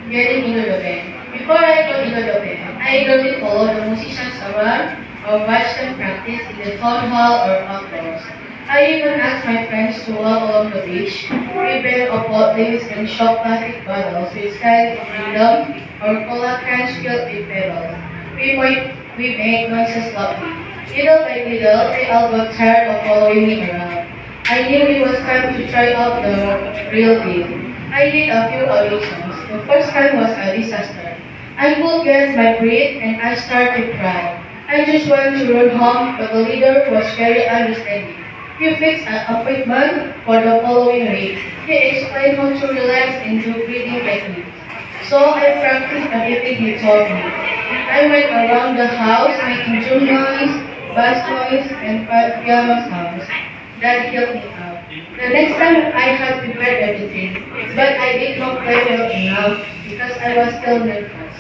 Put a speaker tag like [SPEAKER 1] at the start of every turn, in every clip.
[SPEAKER 1] getting into the band. Before I got into the band, I eagerly followed the musicians around or watched them practice in the town hall or outdoors. I even asked my friends to walk along the beach, prepare of bottles and shop plastic bottles with styles of rhythm or cola cans filled with pebbles. We made noises loudly. Little by little, they all got tired of following me around. I knew it was time to try out the real deal. I did a few auditions. The first time was a disaster. I could guess my breath and I started to cry. I just wanted to run home, but the leader was very understanding. He fixed an equipment for the following week. He explained how to relax and do breathing techniques. So I practiced everything he told me. I went around the house making drum noise, bass noise, and piano sounds. That helped me out. The next time I had prepared everything, but I did not play well enough because I was still nervous.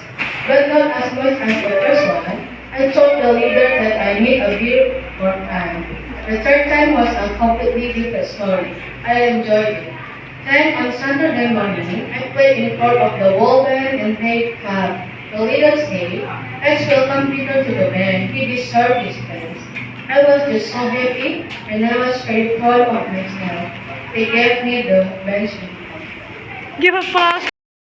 [SPEAKER 1] But not as much as the first one. I told the leader that I need a bit more time. The third time was a completely different story. I enjoyed it. Then on Saturday morning, I played in front of the whole band and played club. The leader said, "Let's welcome Peter to the band. He deserved his place." I was just so happy and I was very proud of myself. They gave me the bench.
[SPEAKER 2] Give applause.